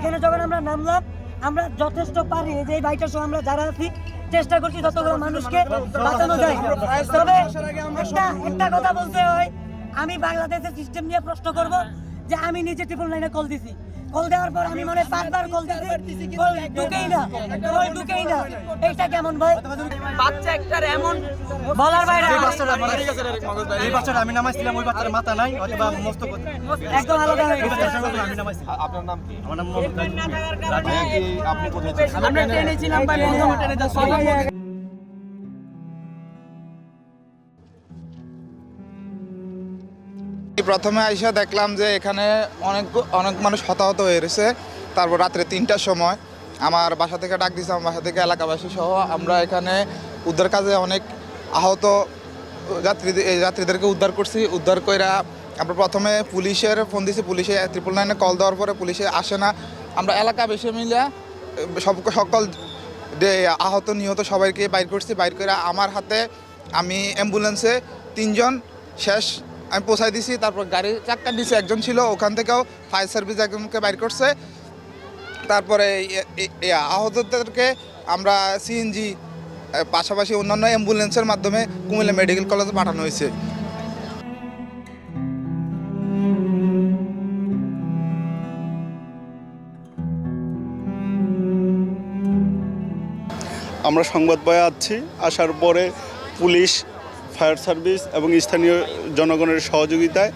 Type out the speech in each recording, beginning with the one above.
এখানে যখন আমরা নামলাম আমরা যথেষ্ট পারি যে এই বাইকটার সহ আমরা যারা আছি চেষ্টা করছি যতগুলো মানুষকে বাঁচানো যায়। তবে একটা কথা বলতে হয়, আমি বাংলাদেশের সিস্টেম নিয়ে প্রশ্ন করব যে আমি নিজে 999 কল দিছি, কল দেওয়ার পর আমি মনে 5বার কল দিছি, কল ঢুকেই না। এইটা কেমন ভাই? বাচ্চা একটার এমন বলার বাইরে। এই বাচ্চাটা আমি নামাইছিলাম, ওই বাচ্চার মাথা নাই অথবা মস্তক একদম আলাদা হয়ে গেছে। আমি নামাইছি। আপনার নাম কি? আমার নাম মোহাম্মদ আপনি কোথায় ছিলেন? আমরা ট্রেনে ছিলাম ভাই, প্রথম ট্রেনে যাচ্ছি। প্রথমে আইসা দেখলাম যে এখানে অনেক মানুষ হতাহত হয়ে রয়েছে। তারপর রাত্রে 3টার সময় আমার বাসা থেকে ডাক দিয়েছে, আমার বাসা থেকে এলাকাবাসী সহ আমরা এখানে উদ্ধার কাজে অনেক আহত যাত্রীদেরকে উদ্ধার করছি। উদ্ধার কইরা আমরা প্রথমে পুলিশের ফোন দিয়েছি, পুলিশে 999 কল দেওয়ার পরে পুলিশে আসে না। আমরা এলাকা বেশি মিলে সকল আহত নিহত সবাইকে বাইর করছি। বাইর করে আমার হাতে আমি অ্যাম্বুলেন্সে 3জন শেষ আমি পৌঁছাই দিছি। তারপর গাড়ি চাক্কা দিছে, একজন ছিল, ওখান থেকেও ফায়ার সার্ভিস একজনকে বাইর করছে। তারপরে আহতদেরকে আমরা সিএনজি পাশাপাশি অন্যান্য অ্যাম্বুলেন্সের মাধ্যমে কুমিল্লা মেডিকেল কলেজে পাঠানো হয়েছে। আমরা সংবাদ পায়ে আসছি, আসার পরে পুলিশ, ফায়ার সার্ভিস এবং স্থানীয় জনগণের সহযোগিতায়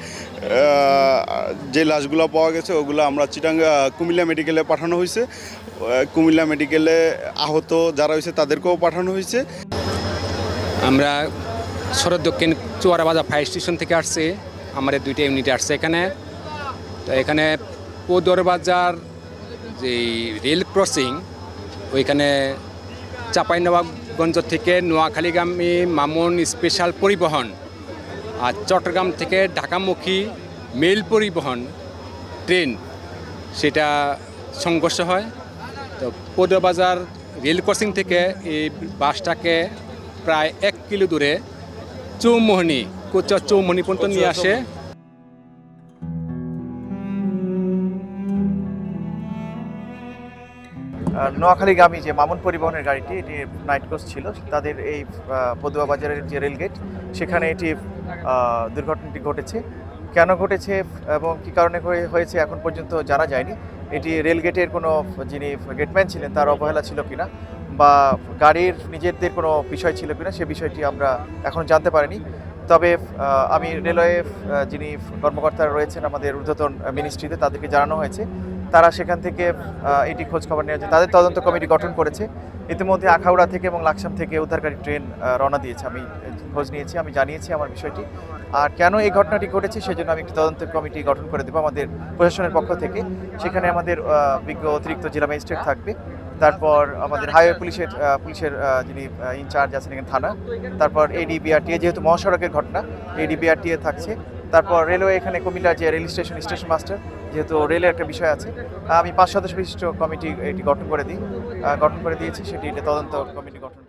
যে লাশগুলো পাওয়া গেছে ওগুলো আমরা কুমিল্লা মেডিকেলে পাঠানো হয়েছে। কুমিল্লা মেডিকেলে আহত যারা হয়েছে তাদেরকেও পাঠানো হয়েছে। আমরা শরৎ দক্ষিণ চুয়ারাবাজার ফায়ার স্টেশন থেকে আসছি, আমাদের 2টা ইউনিট আসছে এখানে। তো এখানে পৌদরবাজার যে রেল ক্রসিং, ওইখানে চাঁপাইনবাবগঞ্জ থেকে নোয়াখালীগামী মামুন স্পেশাল পরিবহন আর চট্টগ্রাম থেকে ঢাকামুখী মেল পরিবহন ট্রেন সেটা সংঘর্ষ হয়। তো পৌদরবাজার রেল ক্রসিং থেকে এই বাসটাকে প্রায় 1 কিলো দূরে কোচা চৌমোহনী পর্যন্ত নিয়ে আসে। নোয়াখালীগামী যে মামুন পরিবহনের গাড়িটি, এটি নাইট কোচ ছিল, তাদের এই পদুয়া বাজারের যে রেলগেট সেখানে এটি দুর্ঘটনাটি ঘটেছে। কেন ঘটেছে এবং কী কারণে হয়েছে এখন পর্যন্ত জানা যায়নি। এটি রেলগেটের কোনো যিনি গেটম্যান ছিলেন তার অবহেলা ছিল কিনা বা গাড়ির নিজেদের কোনো বিষয় ছিল কিনা সে বিষয়টি আমরা এখন জানতে পারিনি। তবে আমি রেলওয়ে যিনি কর্মকর্তারা রয়েছেন আমাদের ঊর্ধ্বতন মিনিস্ট্রিতে, তাদেরকে জানানো হয়েছে, তারা সেখান থেকে এটি খোঁজ খবর নেওয়া যায়, তাদের তদন্ত কমিটি গঠন করেছে। ইতিমধ্যে আখাউড়া থেকে এবং লাকসাম থেকে উদ্ধারকারী ট্রেন রওনা দিয়েছে। আমি খোঁজ নিয়েছি, আমি জানিয়েছি আমার বিষয়টি। আর কেন এই ঘটনাটি ঘটেছে সেজন্য আমি একটি তদন্ত কমিটি গঠন করে দেবো আমাদের প্রশাসনের পক্ষ থেকে। সেখানে আমাদের বিজ্ঞ অতিরিক্ত জেলা ম্যাজিস্ট্রেট থাকবে, তারপর আমাদের হাইওয়ে পুলিশের যিনি ইনচার্জ আছেন এখানে থানা, তারপর এডিবিআরটিএ, যেহেতু মহাসড়কের ঘটনা এডিবিআরটিএ থাকছে, তারপর রেলওয়ে এখানে কুমিল্লা যে রেল স্টেশন মাস্টার, যেহেতু রেলের একটা বিষয় আছে। আমি 5 সদস্য বিশিষ্ট কমিটি এটি গঠন করে দিয়েছি, সেটি তদন্ত কমিটি গঠন